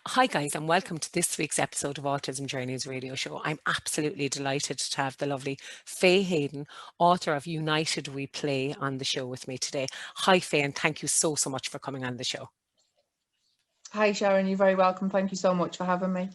Hi, guys, and welcome to this week's episode of Autism Journeys radio show. I'm absolutely delighted to have the lovely Faye Hayden, author of United We Play, on the show with me today. Hi, Faye, and thank you so much for coming on the show. Hi, Sharon. You're very welcome. Thank you so much for having me.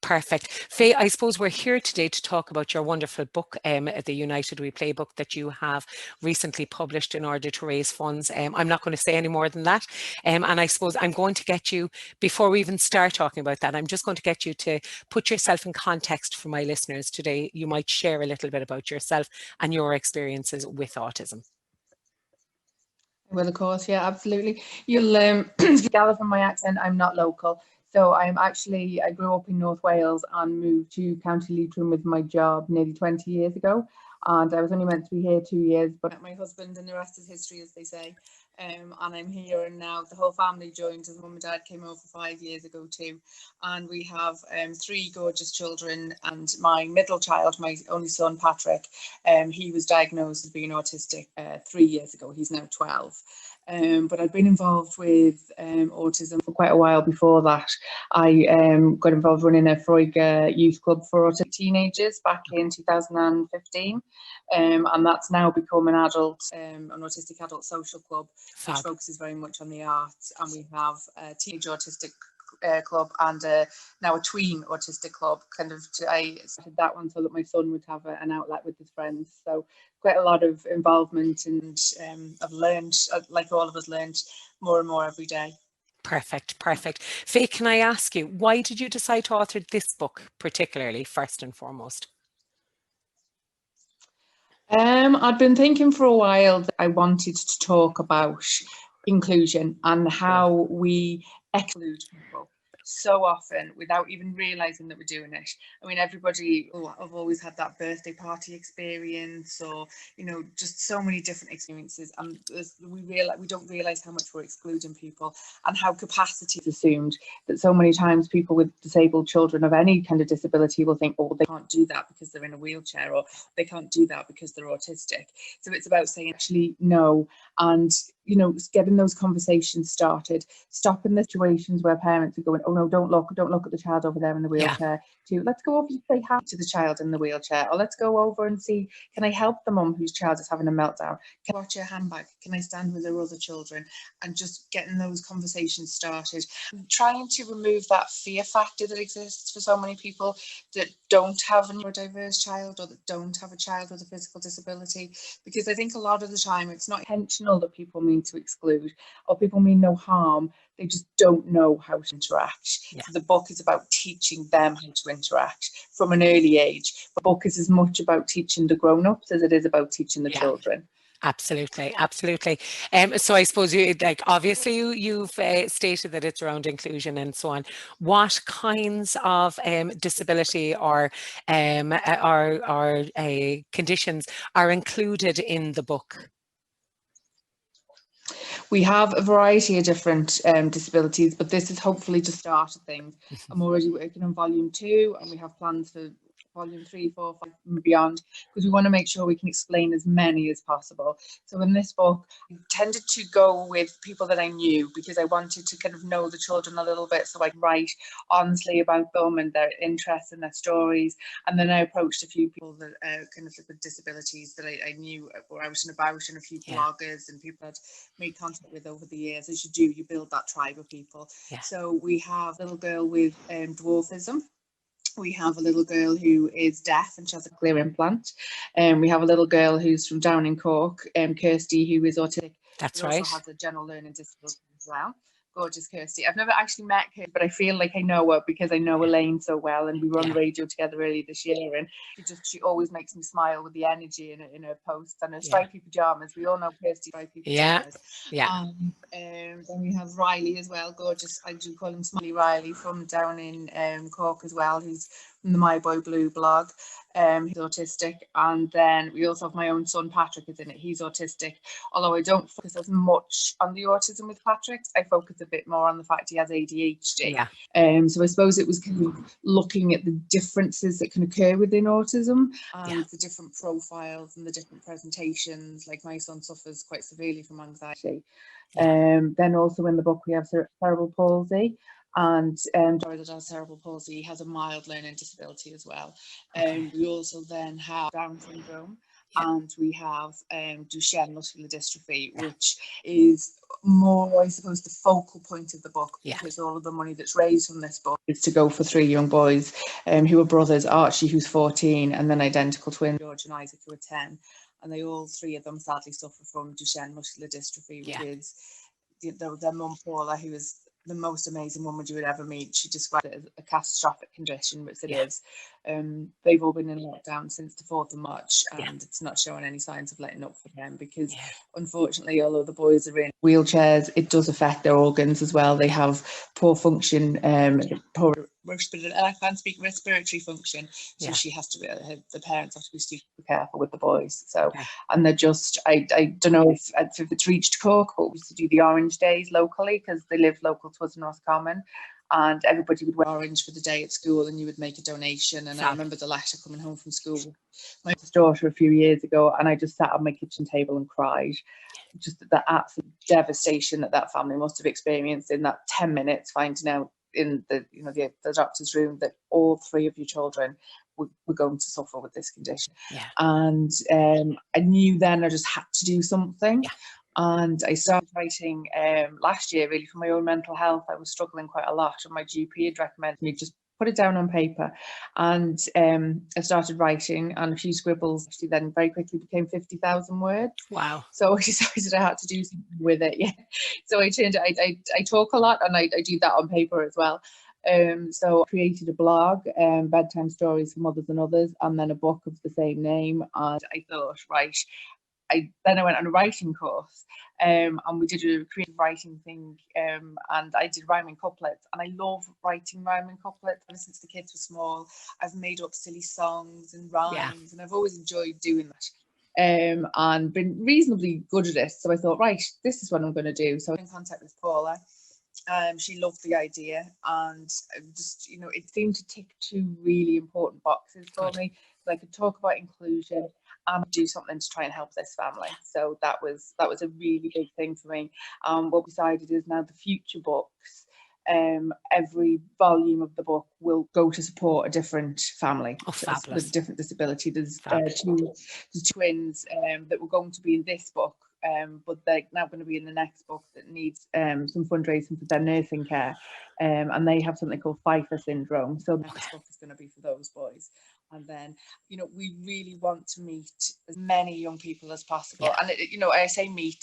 Perfect. Faye, I suppose we're here today to talk about your wonderful book, the United We Play book that you have recently published in order to raise funds. I'm not going to say any more than that. And I suppose I'm going to get you, before we even start talking about that, I'm just going to get you to put yourself in context for my listeners today. You might share a little bit about yourself and your experiences with autism. Well, of course, yeah, absolutely. You'll gather from my accent, I'm not local. So I grew up in North Wales and moved to County Leitrim with my job nearly 20 years ago. And I was only meant to be here 2 years, but my husband, and the rest is history, as they say. And I'm here, and now the whole family joined. As mum and dad came over 5 years ago too. And we have 3 gorgeous children, and my middle child, my only son, Patrick, he was diagnosed as being autistic 3 years ago. He's now 12. But I'd been involved with autism for quite a while before that. I got involved running a Freud youth club for autistic teenagers back in 2015. And that's now become an autistic adult social club, which focuses very much on the arts. And we have a teenage autistic club and now a tween autistic club. I started that one so that my son would have an outlet with his friends. So quite a lot of involvement, and I've learned, like all of us, learned more and more every day. Perfect. Faye, can I ask you, why did you decide to author this book particularly, first and foremost? I'd been thinking for a while that I wanted to talk about inclusion and how we exclude people so often without even realizing that we're doing it. I mean, everybody, I've always had that birthday party experience, or just so many different experiences, and we don't realize how much we're excluding people, and how capacity is assumed. That so many times people with disabled children of any kind of disability will think, oh, they can't do that because they're in a wheelchair, or they can't do that because they're autistic. So it's about saying, actually, no, and getting those conversations started, stopping the situations where parents are going, oh no, don't look at the child over there in the wheelchair, to let's go over and say hi to the child in the wheelchair, or let's go over and see, can I help the mum whose child is having a meltdown? Can I watch her handbag? Can I stand with her other children? And just getting those conversations started, trying to remove that fear factor that exists for so many people that don't have a neurodiverse child, or that don't have a child with a physical disability. Because I think a lot of the time it's not intentional that people mean to exclude, or people mean no harm, they just don't know how to interact. So the book is about teaching them how to interact from an early age. The book is as much about teaching the grown-ups as it is about teaching the children. Absolutely. So I suppose obviously you've stated that it's around inclusion and so on. What kinds of disability or conditions are included in the book? We have a variety of different disabilities, but this is hopefully the start of things. I'm already working on volume 2, and we have plans for volume 3, 4, 5 and beyond, because we want to make sure we can explain as many as possible. So in this book, I tended to go with people that I knew, because I wanted to kind of know the children a little bit, so I could write honestly about them and their interests and their stories. And then I approached a few people that kind of with disabilities that I knew were out and about, and a few bloggers and people I'd made contact with over the years. As you build that tribe of people. So we have a little girl with dwarfism. We have a little girl who is deaf and she has a clear implant. We have a little girl who's from down in Cork, Kirsty, who is autistic. That's right. Also has a general learning disability as well. Gorgeous Kirsty. I've never actually met her, but I feel like I know her because I know Elaine so well, and we were on the radio together earlier this year, and she always makes me smile with the energy in her posts and her stripy pajamas. We all know Kirsty stripy pajamas. Then we have Riley as well, gorgeous. I do call him Smiley Riley, from down in Cork as well. He's from the My Boy Blue blog. He's autistic. And then we also have my own son, Patrick, is in it. He's autistic. Although I don't focus as much on the autism with Patrick, I focus a bit more on the fact he has ADHD. So I suppose it was kind of looking at the differences that can occur within autism, and the different profiles and the different presentations. Like my son suffers quite severely from anxiety. Then also in the book we have cerebral palsy, And Dory that has cerebral palsy has a mild learning disability as well. We also then have Down syndrome, and we have Duchenne Muscular Dystrophy, which is more, I suppose, the focal point of the book, because all of the money that's raised from this book is to go for 3 young boys who are brothers, Archie, who's 14, and then identical twins, George and Isaac, who are 10. And they all 3 of them sadly suffer from Duchenne Muscular Dystrophy, which is their mum, Paula, who is the most amazing woman you would ever meet. She described it as a catastrophic condition, which it is. They've all been in lockdown since the 4th of March, and it's not showing any signs of letting up for them, because unfortunately, although the boys are in wheelchairs, it does affect their organs as well. They have poor function, poor I can't speak respiratory function, so she has to be, the parents have to be super careful with the boys. So and they're just, I don't know if it's reached Cork, but we used to do the Orange Days locally, because they live local to us in Roscommon, and everybody would wear orange for the day at school, and you would make a donation. And I remember the latter coming home from school with my daughter a few years ago, and I just sat on my kitchen table and cried. Just the absolute devastation that family must have experienced in that 10 minutes, finding out in the doctor's room that all 3 of your children were going to suffer with this condition. And I knew then I just had to do something. And I started writing last year, really, for my own mental health. I was struggling quite a lot, and my GP had recommended me just put it down on paper. And I started writing, and a few scribbles actually then very quickly became 50,000 words. Wow. So I decided I had to do something with it. So I changed it. I talk a lot, and I do that on paper as well. So I created a blog, bedtime stories for mothers and others, and then a book of the same name. And I thought, right, I went on a writing course, and we did a creative writing thing, and I did rhyming couplets, and I love writing rhyming couplets. Ever since the kids were small, I've made up silly songs and rhymes, and I've always enjoyed doing that, and been reasonably good at it. So I thought, right, this is what I'm going to do. So I was in contact with Paula. She loved the idea, and just, it seemed to tick 2 really important boxes for me. So I could talk about inclusion and do something to try and help this family. So that was a really big thing for me. What we decided is now the future books, every volume of the book will go to support a different family with a different disability. There's 2 twins that were going to be in this book, but they're now going to be in the next book that needs some fundraising for their nursing care, and they have something called Fayes syndrome. So the next book is going to be for those boys. And then, we really want to meet as many young people as possible. And, I say meet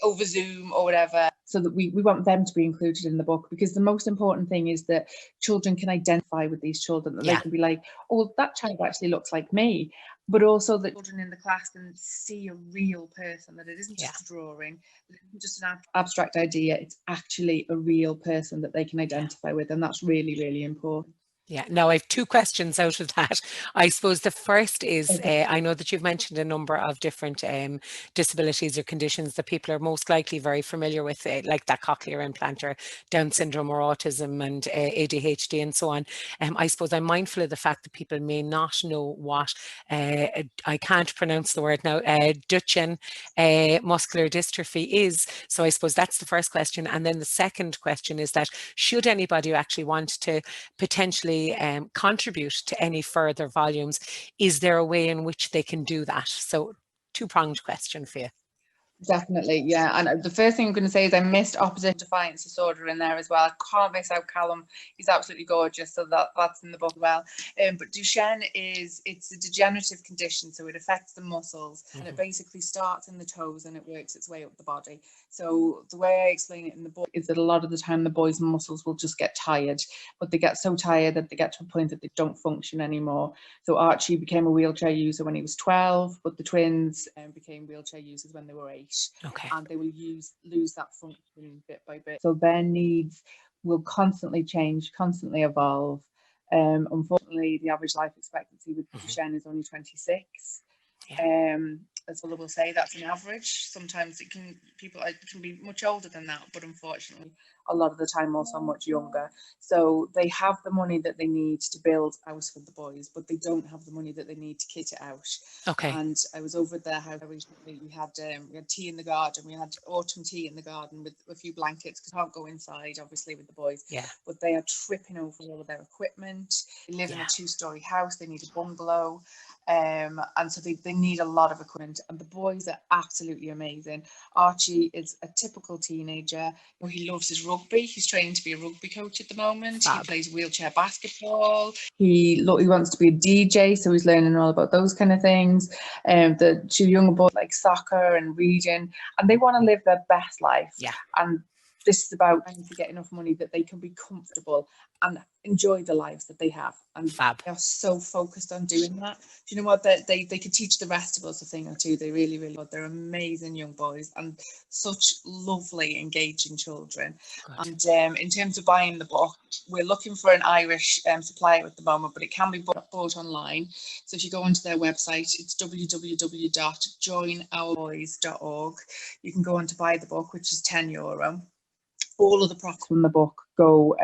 over Zoom or whatever, so that we want them to be included in the book, because the most important thing is that children can identify with these children, that they can be like, oh, that child actually looks like me. But also that children in the class can see a real person, that it isn't just a drawing, that it isn't just an abstract idea, it's actually a real person that they can identify with. And that's really, really important. Yeah, now I have 2 questions out of that. I suppose the first is, I know that you've mentioned a number of different disabilities or conditions that people are most likely very familiar with, like that cochlear implant or Down syndrome or autism and ADHD and so on. I suppose I'm mindful of the fact that people may not know what, I can't pronounce the word now, Duchenne muscular dystrophy is. So I suppose that's the first question. And then the second question is that should anybody who actually want to potentially contribute to any further volumes, is there a way in which they can do that? So 2-pronged question for you. Definitely, yeah. And the first thing I'm going to say is I missed opposite defiance disorder in there as well. I can't miss out Callum. He's absolutely gorgeous, so that's in the book as well. But Duchenne it's a degenerative condition, so it affects the muscles, and it basically starts in the toes and it works its way up the body. So the way I explain it in the book is that a lot of the time the boys' muscles will just get tired, but they get so tired that they get to a point that they don't function anymore. So Archie became a wheelchair user when he was 12, but the twins became wheelchair users when they were 8. And they will lose that function bit by bit. So their needs will constantly change, constantly evolve. Unfortunately, the average life expectancy with Duchenne is only 26. As well, I will say that's an average. Sometimes it can be much older than that, but unfortunately, a lot of the time also much younger. So they have the money that they need to build a house for the boys, but they don't have the money that they need to kit it out. Okay. And I was over at their house recently. We had tea in the garden. We had autumn tea in the garden with a few blankets, because I can't go inside, obviously, with the boys. Yeah. But they are tripping over all of their equipment. They live in a 2-story house. They need a bungalow. And so they need a lot of equipment, and the boys are absolutely amazing. Archie is a typical teenager. He loves his rugby. He's training to be a rugby coach at the moment. Fab. He plays wheelchair basketball. He wants to be a DJ, so he's learning all about those kind of things. The 2 younger boys like soccer and reading, and they want to live their best life. Yeah. And this is about trying to get enough money that they can be comfortable and enjoy the lives that they have. And Fab. They are so focused on doing that. Do you know what? They could teach the rest of us a thing or two. They really, really would. They're amazing young boys and such lovely, engaging children. Good. And in terms of buying the book, we're looking for an Irish supplier at the moment, but it can be bought online. So if you go onto their website, it's www.joinourboys.org. You can go on to buy the book, which is €10. All of the profits from the book go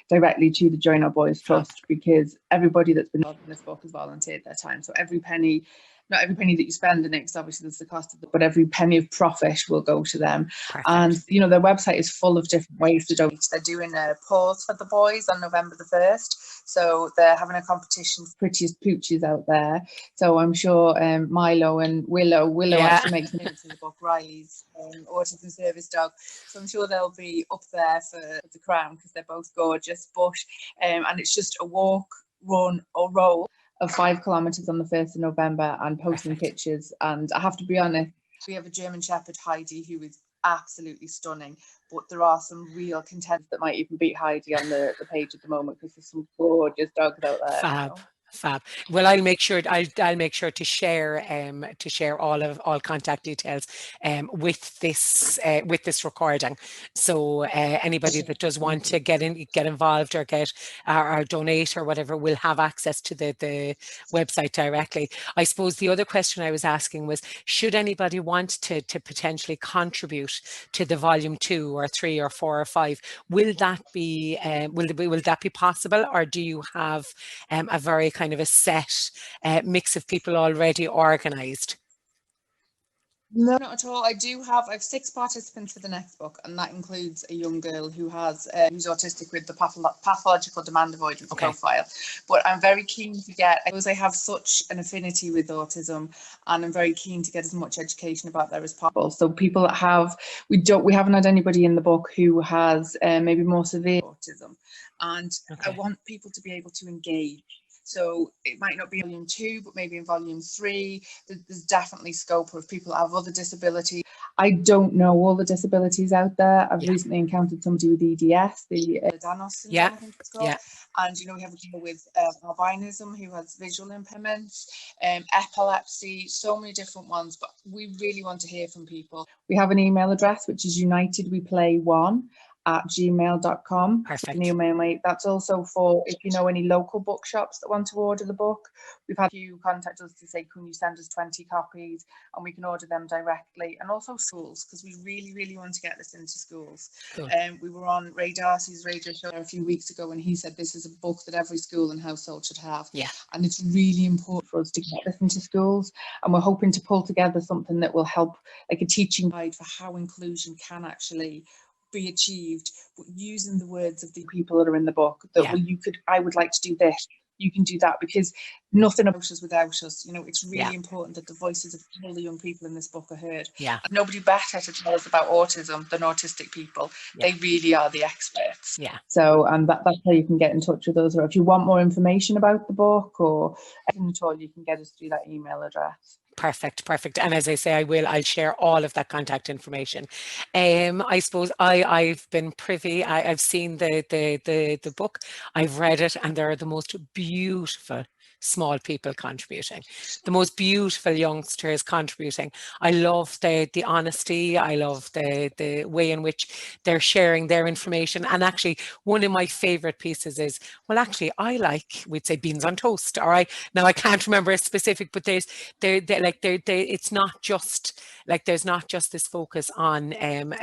directly to the Join Our Boys Trust, because everybody that's been involved in this book has volunteered their time. So every penny, not every penny that you spend in it, because obviously there's the cost of it, but every penny of profit will go to them. Perfect. And their website is full of different ways to donate. They're doing a pause for the boys on November the 1st. So they're having a competition for prettiest pooches out there. So I'm sure Milo and Willow actually makes an appearance in the book, Riley's autism service dog. So I'm sure they'll be up there for the crown, because they're both gorgeous. But and it's just a walk, run or roll of 5 kilometers on the 1st of November, and posting pictures. And I have to be honest, we have a German Shepherd, Heidi, who is absolutely stunning, but there are some real contenders that might even beat Heidi on the page at the moment, because there's some gorgeous dogs out there. Fab. Fab. Well, I'll make sure to share all contact details with this recording. So anybody that does want to get involved or or donate or whatever will have access to the website directly. I suppose the other question I was asking was, should anybody want to potentially contribute to the volume 2 or 3 or 4 or 5? Will that be will that be possible, or do you have a very kind of a set mix of people already organised? No, not at all. I have 6 participants for the next book, and that includes a young girl who's autistic with the pathological demand avoidance profile. But I'm very keen to get, because I have such an affinity with autism, and I'm very keen to get as much education about there as possible. So people that we haven't had anybody in the book who has maybe more severe autism, and I want people to be able to engage. So it might not be volume 2, but maybe in volume 3, there's definitely scope of people that have other disabilities. I don't know all the disabilities out there. I've recently encountered somebody with EDS, the Danos syndrome, I think it's called. And, we have a deal with albinism, who has visual impairments, epilepsy, so many different ones. But we really want to hear from people. We have an email address, which is unitedweplay1@gmail.com. Perfect. You can email me. That's also for if you know any local bookshops that want to order the book. We've had a few contact us to say, can you send us 20 copies, and we can order them directly. And also schools, because we really, really want to get this into schools. Cool. We were on Ray Darcy's radio show a few weeks ago, and he said this is a book that every school and household should have. Yeah. And it's really important for us to get this into schools. And we're hoping to pull together something that will help, like a teaching guide for how inclusion can actually be achieved, but using the words of the people that are in the book, that I would like to do this, you can do that, because nothing about us without us. It's really important that the voices of all the young people in this book are heard. And nobody better to tell us about autism than autistic people. They really are the experts. So that's how you can get in touch with us, or if you want more information about the book or anything at all, you can get us through that email address. Perfect. And as I say, I'll share all of that contact information. I suppose I've been privy, I've seen the book, I've read it, and there are the most beautiful small people contributing, the most beautiful youngsters contributing. I love the honesty. I love the way in which they're sharing their information. And actually, one of my favorite pieces is, well, actually, I like, we'd say beans on toast. Now I can't remember a specific, but they're like it's not just like there's not just this focus on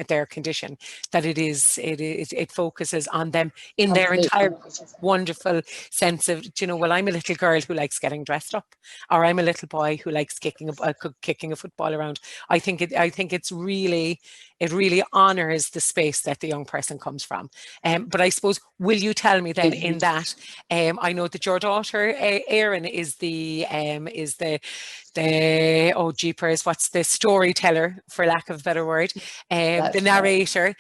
their condition, that it focuses on them in their entire wonderful sense of, you know, well, I'm a little girl who likes getting dressed up, or I'm a little boy who likes kicking a football around. I think it's really, it really honors the space that the young person comes from. But I suppose, will you tell me then in that, I know that your daughter Erin is the oh jeepers, what's the storyteller, for lack of a better word, the narrator.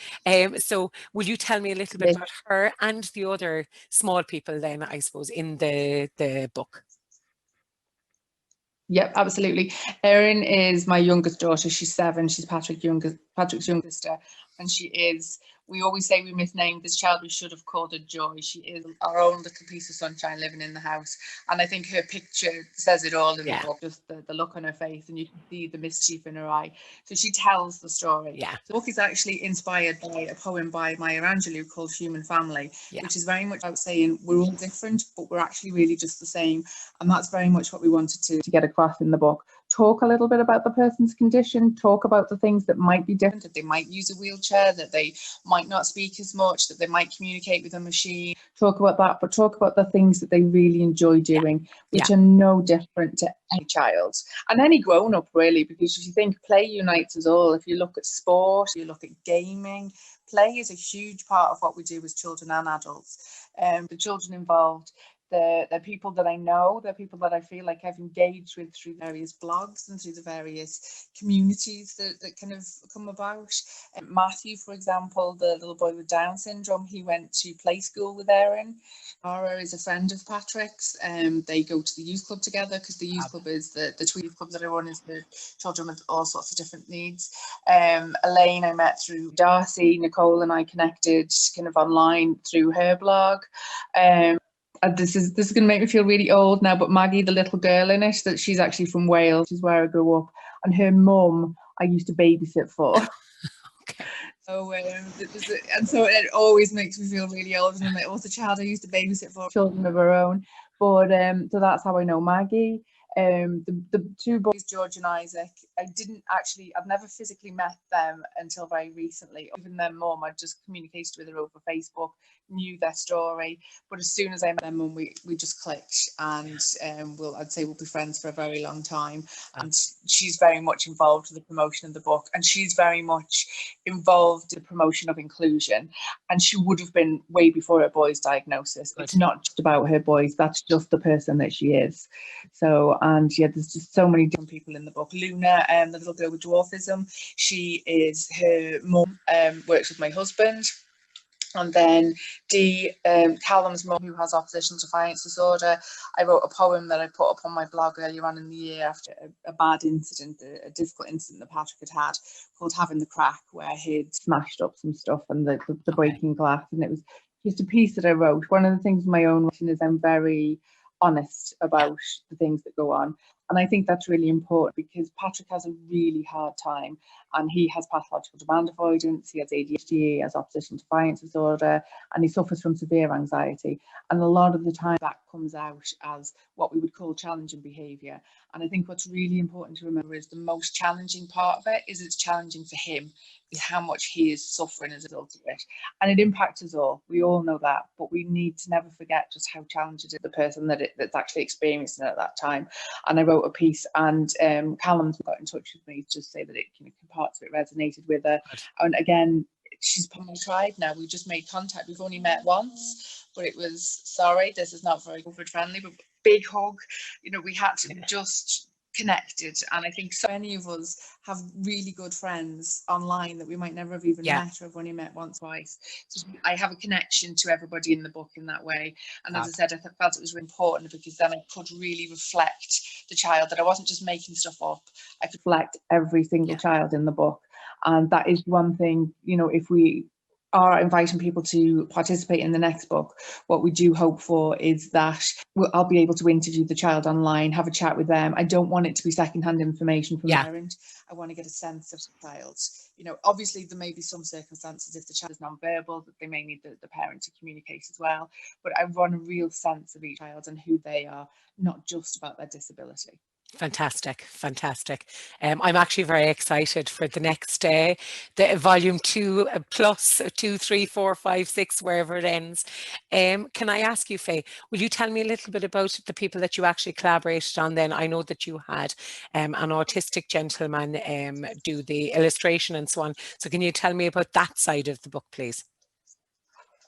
So will you tell me a little bit about her and the other small people then, I suppose, in the book? Yep, absolutely. Erin is my youngest daughter. She's 7. She's Patrick's youngest sister, and she is. We always say we misnamed this child. We should have called her Joy. She is our own little piece of sunshine living in the house, and I think her picture says it all in the book. Just the look on her face, and you can see the mischief in her eye. So she tells the story. Yeah. The book is actually inspired by a poem by Maya Angelou called Human Family, which is very much about saying we're all different, but we're actually really just the same. And that's very much what we wanted to get across in the book. Talk a little bit about the person's condition, talk about the things that might be different, that they might use a wheelchair, that they might not speak as much, that they might communicate with a machine. Talk about that, but talk about the things that they really enjoy doing, which are no different to any child and any grown-up, really, because if you think play unites us all, if you look at sport, you look at gaming, play is a huge part of what we do as children and adults. The children involved, they're people that I know, they're people that I feel like I've engaged with through various blogs and through the various communities that kind of come about. Matthew, for example, the little boy with Down syndrome, he went to play school with Erin. Cara is a friend of Patrick's, and they go to the youth club together, because the youth club is the youth club that I run is the children with all sorts of different needs. Elaine I met through Darcy. Nicole and I connected kind of online through her blog. This is going to make me feel really old now, but Maggie, the little girl in it, that she's actually from Wales, she's where I grew up, and her mum I used to babysit for. Okay. So and so it always makes me feel really old, and I'm like, oh, the child I used to babysit for, children of her own. But so that's how I know Maggie. The 2 boys, George and Isaac, I've never physically met them until very recently. Even their mum, I just communicated with her over Facebook, knew their story, but as soon as I met their mum, we just clicked, and I'd say we'll be friends for a very long time. And she's very much involved with the promotion of the book, and she's very much involved in the promotion of inclusion, and she would have been way before her boy's diagnosis. It's not just about her boys, that's just the person that she is. So, and yeah, there's just so many different people in the book. Luna, the little girl with dwarfism, her mum works with my husband. And then Dee, Callum's mum, who has oppositional defiance disorder, I wrote a poem that I put up on my blog earlier on in the year after a bad incident, a difficult incident that Patrick had, called Having the Crack, where he'd smashed up some stuff and the breaking glass. And it was just a piece that I wrote. One of the things in my own writing is I'm very honest about the things that go on. And I think that's really important, because Patrick has a really hard time, and he has pathological demand avoidance, he has ADHD, he has oppositional defiance disorder, and he suffers from severe anxiety. And a lot of the time that comes out as what we would call challenging behaviour. And I think what's really important to remember is the most challenging part of it is it's challenging for him, is how much he is suffering as a result of it. And it impacts us all. We all know that, but we need to never forget just how challenging it is the person that's actually experiencing it at that time. And I wrote a piece, and Callum's got in touch with me to just say that parts of it resonated with her. And again, she's part of my tribe now. We just made contact. We've only met once, but it was, sorry, this is not very COVID friendly, but big hug. We had to just connected, and I think so many of us have really good friends online that we might never have even met, or have only met once, twice. So I have a connection to everybody in the book in that way. And as I said, I felt it was really important, because then I could really reflect the child, that I wasn't just making stuff up. I could reflect every single child in the book. And that is one thing, if we are inviting people to participate in the next book, what we do hope for is that I'll be able to interview the child online, have a chat with them. I don't want it to be secondhand information from the parent. I want to get a sense of the child. Obviously there may be some circumstances, if the child is non-verbal, that they may need the parent to communicate as well. But I want a real sense of each child and who they are, not just about their disability. Fantastic, fantastic. I'm actually very excited for the next the volume 2 plus 2, 3, 4, 5, 6, wherever it ends. Can I ask you, Faye, will you tell me a little bit about the people that you actually collaborated on then? I know that you had an autistic gentleman do the illustration and so on. So can you tell me about that side of the book, please?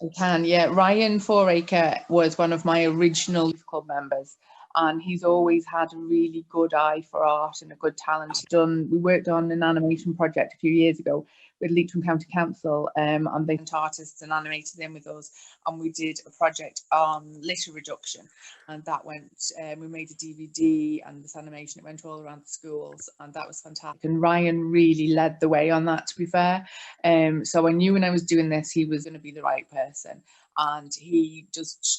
I can, yeah. Ryan Foraker was one of my original youth club members, and he's always had a really good eye for art and a good talent. We worked on an animation project a few years ago with Leitrim County Council, and they sent artists and animators in with us, and we did a project on litter reduction, and that went. We made a DVD and this animation. It went all around the schools, and that was fantastic. And Ryan really led the way on that, to be fair. So I knew when I was doing this, he was going to be the right person. And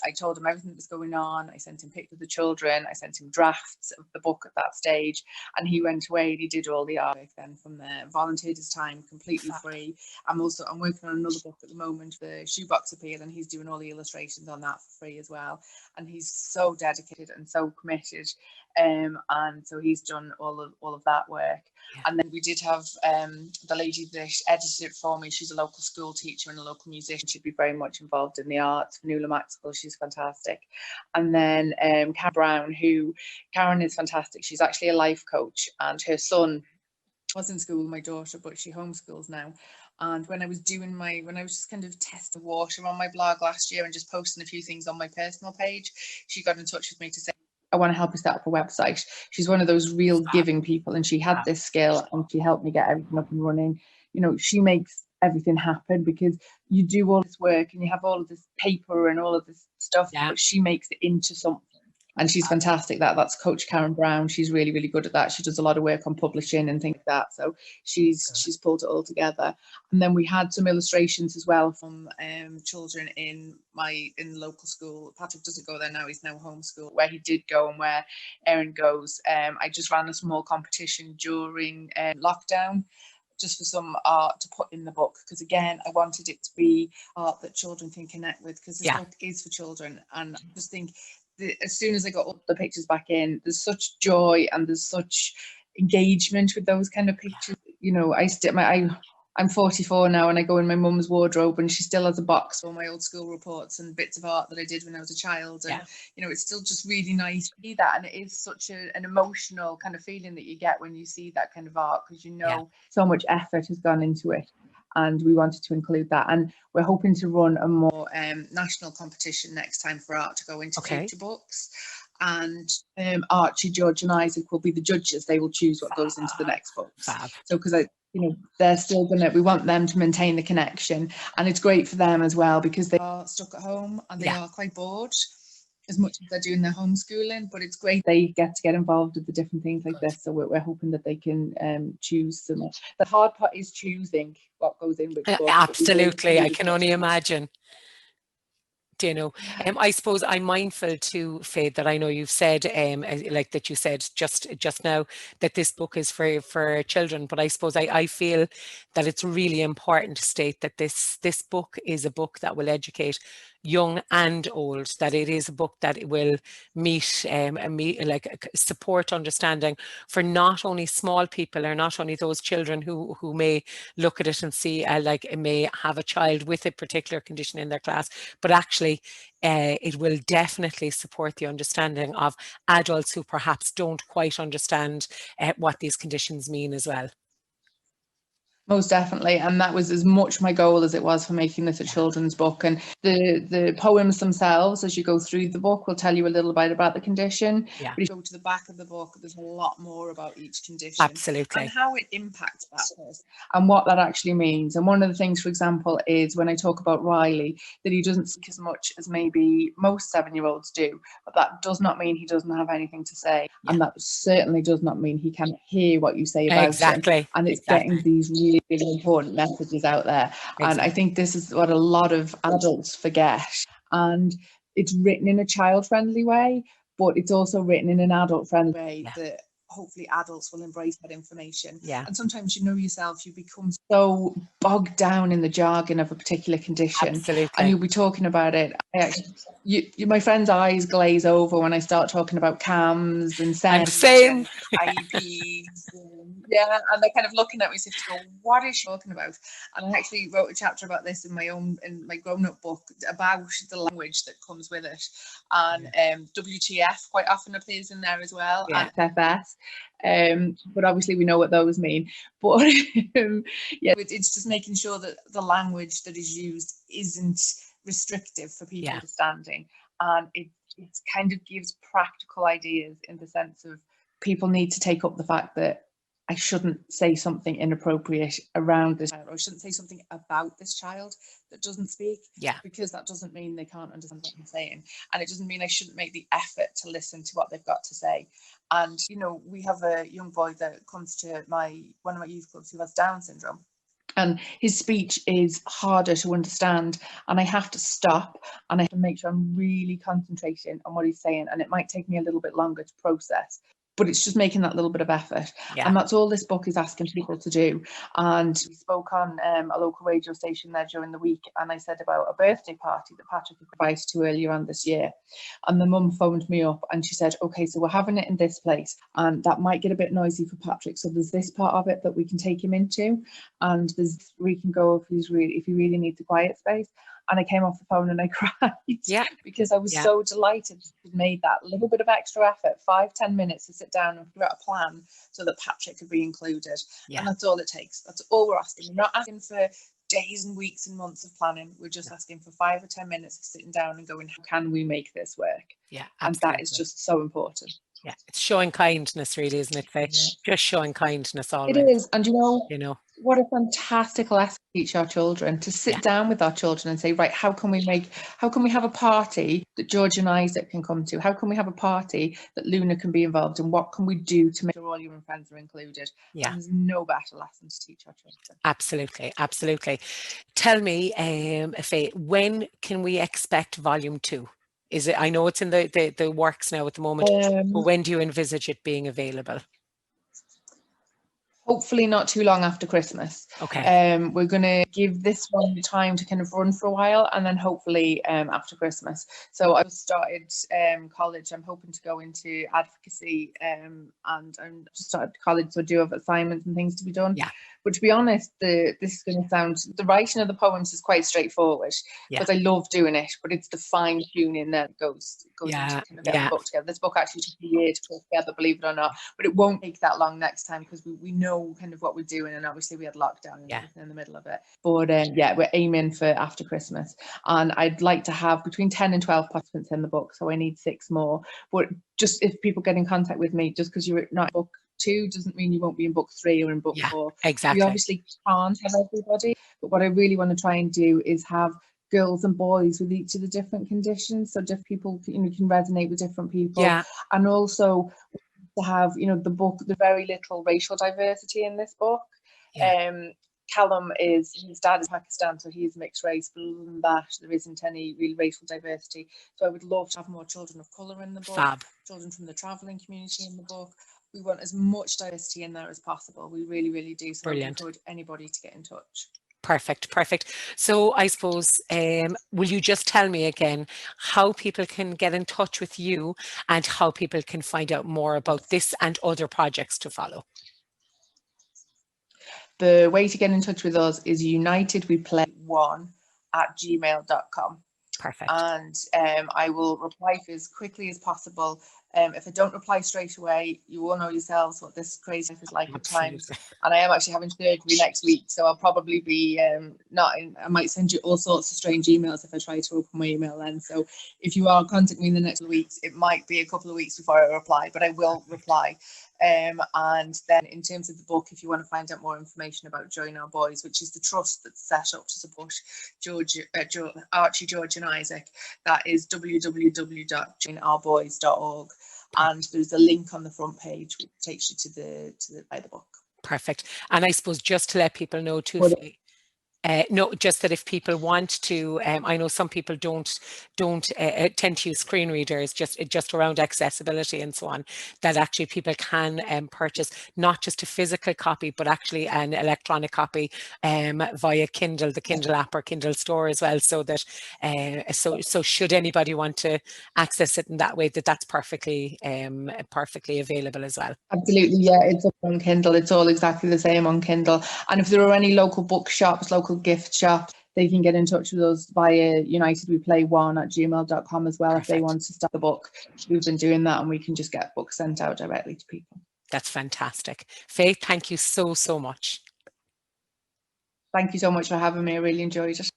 I told him everything that was going on. I sent him pictures of the children. I sent him drafts of the book at that stage. And he went away and he did all the artwork then from there, volunteered his time completely free. I'm working on another book at the moment, the Shoebox Appeal, and he's doing all the illustrations on that for free as well. And he's so dedicated and so committed. And so he's done all of that work. Yeah. And then we did have the lady that edited it for me. She's a local school teacher and a local musician. She'd be very much involved in the arts. Nuala Maxwell, she's fantastic. And then Karen Brown, Karen is fantastic. She's actually a life coach, and her son was in school with my daughter, but she homeschools now. And when I was just kind of testing the water on my blog last year and just posting a few things on my personal page, she got in touch with me to say, I want to help you set up a website. She's one of those real giving people, and she had this skill and she helped me get everything up and running. You know, she makes everything happen because you do all this work and you have all of this paper and all of this stuff, but she makes it into something. And she's fantastic. That's Coach Karen Brown. She's really, really good at that. She does a lot of work on publishing and things like that. So she's pulled it all together. And then we had some illustrations as well from children in the local school. Patrick doesn't go there now. He's now homeschooled. Where he did go and where Erin goes. I just ran a small competition during lockdown, just for some art to put in the book, because again, I wanted it to be art that children can connect with, because this book is for children. And I just think as soon as I got all the pictures back in, there's such joy and there's such engagement with those kind of pictures. You know, I'm 44 now, and I go in my mum's wardrobe and she still has a box for my old school reports and bits of art that I did when I was a child. And you know, it's still just really nice to see that, and it is such an emotional kind of feeling that you get when you see that kind of art, because you know so much effort has gone into it. And we wanted to include that, and we're hoping to run a more national competition next time for art to go into future books. And Archie, George and Isaac will be the judges. They will choose what goes into the next books. So because they're still we want them to maintain the connection, and it's great for them as well, because they are stuck at home and they are quite bored as much as they're doing their homeschooling, but it's great they get involved with the different things like this. So we're hoping that they can choose some. The hard part is choosing what goes in with the book. Absolutely, I can only imagine. Do you know, I suppose I'm mindful too, Faye, that I know you've said, like that you said just now, that this book is for children, but I suppose I feel that it's really important to state that this book is a book that will educate young and old, that it is a book that will meet like support understanding for not only small people, or not only those children who may look at it and see like it may have a child with a particular condition in their class, but actually it will definitely support the understanding of adults who perhaps don't quite understand what these conditions mean as well. Most definitely, and that was as much my goal as it was for making this a children's book. And the poems themselves, as you go through the book, will tell you a little bit about the condition. But if you go to the back of the book, there's a lot more about each condition. Absolutely. And how it impacts that person and what that actually means. And one of the things, for example, is when I talk about Riley, that he doesn't speak as much as maybe most 7-year-olds do, but that does not mean he doesn't have anything to say. And that certainly does not mean he can't hear what you say about him. And it's getting these really important messages out there. And I think this is what a lot of adults forget. And it's written in a child-friendly way, but it's also written in an adult-friendly way that hopefully adults will embrace that information. Yeah. And sometimes, you know yourself, you become so bogged down in the jargon of a particular condition. Absolutely. And you'll be talking about it. My friend's eyes glaze over when I start talking about CAMS and SEND and IEPs. And they're kind of looking at me as if to go, what is she talking about? And I actually wrote a chapter about this in my grown-up book about the language that comes with it. And WTF quite often appears in there as well, and FS. But obviously we know what those mean. But it's just making sure that the language that is used isn't restrictive for people understanding, and it kind of gives practical ideas in the sense of people need to take up the fact that I shouldn't say something inappropriate around this child, or I shouldn't say something about this child that doesn't speak, because that doesn't mean they can't understand what I'm saying, and it doesn't mean I shouldn't make the effort to listen to what they've got to say. And you know, we have a young boy that comes to one of my youth clubs who has Down syndrome, and his speech is harder to understand, and I have to stop and I have to make sure I'm really concentrating on what he's saying, and it might take me a little bit longer to process, but it's just making that little bit of effort. And that's all this book is asking people to do. And we spoke on a local radio station there during the week, and I said about a birthday party that Patrick had invited to earlier on this year, and the mum phoned me up and she said, okay, so we're having it in this place, and that might get a bit noisy for Patrick, so there's this part of it that we can take him into, and there's we can go if he really needs a quiet space. And I came off the phone and I cried, because I was so delighted to have made that little bit of extra effort, 5-10 minutes to sit down and figure out a plan so that Patrick could be included. And that's all it takes. That's all we're asking. We're not asking for days and weeks and months of planning. We're just asking for 5 or 10 minutes of sitting down and going, how can we make this work? And that is just so important. It's showing kindness, really, isn't it, Faye? Just showing kindness always. It is. And you know, what a fantastic lesson to teach our children, to sit down with our children and say, right, how can we have a party that George and Isaac can come to? How can we have a party that Luna can be involved in? What can we do to make sure all your friends are included? And there's no better lesson to teach our children. Absolutely, absolutely. Tell me, Faye, when can we expect volume 2? Is it? I know it's in the works now at the moment, but when do you envisage it being available? Hopefully not too long after Christmas. Okay. We're going to give this one time to kind of run for a while, and then hopefully after Christmas. So I started college. I'm hoping to go into advocacy, and I'm just started college, so I do have assignments and things to be done. But to be honest, this is going to sound, the writing of the poems is quite straightforward, because I love doing it, but it's the fine tuning that goes into kind of getting the book together. This book actually took a year to put together, believe it or not, but it won't take that long next time, because we know kind of what we're doing, and obviously we had lockdown and everything in the middle of it. But we're aiming for after Christmas, and I'd like to have between 10 and 12 participants in the book, so I need 6 more. But just if people get in contact with me, just because you're not in book 2 doesn't mean you won't be in book 3 or in book 4. Exactly. We obviously can't have everybody, but what I really want to try and do is have girls and boys with each of the different conditions, so different people can resonate with different people. And also to have, the book, the very little racial diversity in this book. Callum his dad is Pakistan, so he's mixed race, but other than that, there isn't any real racial diversity. So I would love to have more children of colour in the book, children from the travelling community in the book. We want as much diversity in there as possible. We really, really do. So I would encourage anybody to get in touch. Perfect. So I suppose, will you just tell me again how people can get in touch with you and how people can find out more about this and other projects to follow? The way to get in touch with us is unitedweplay1@gmail.com. Perfect. And I will reply as quickly as possible. If I don't reply straight away, you all know yourselves what this crazy life is like at times. And I am actually having surgery next week, so I'll probably be I might send you all sorts of strange emails if I try to open my email then. So if you are contacting me in the next weeks, it might be a couple of weeks before I reply, but I will reply. And then in terms of the book, if you want to find out more information about Join Our Boys, which is the trust that's set up to support Archie, George and Isaac, that is www.joinourboys.org, and there's a link on the front page which takes you to the book. Perfect. And I suppose just to let people know too, No, just that if people want to, I know some people don't tend to use screen readers, just around accessibility and so on, that actually people can purchase not just a physical copy, but actually an electronic copy via Kindle, the Kindle app or Kindle store as well, so that so should anybody want to access it in that way, that's perfectly available as well. Absolutely, yeah, it's up on Kindle. It's all exactly the same on Kindle. And if there are any local bookshops, local gift shops, they can get in touch with us via unitedweplay1@gmail.com as well. Perfect. If they want to start the book. We've been doing that, and we can just get books sent out directly to people. That's fantastic. Faye, thank you so much. Thank you so much for having me. I really enjoyed it.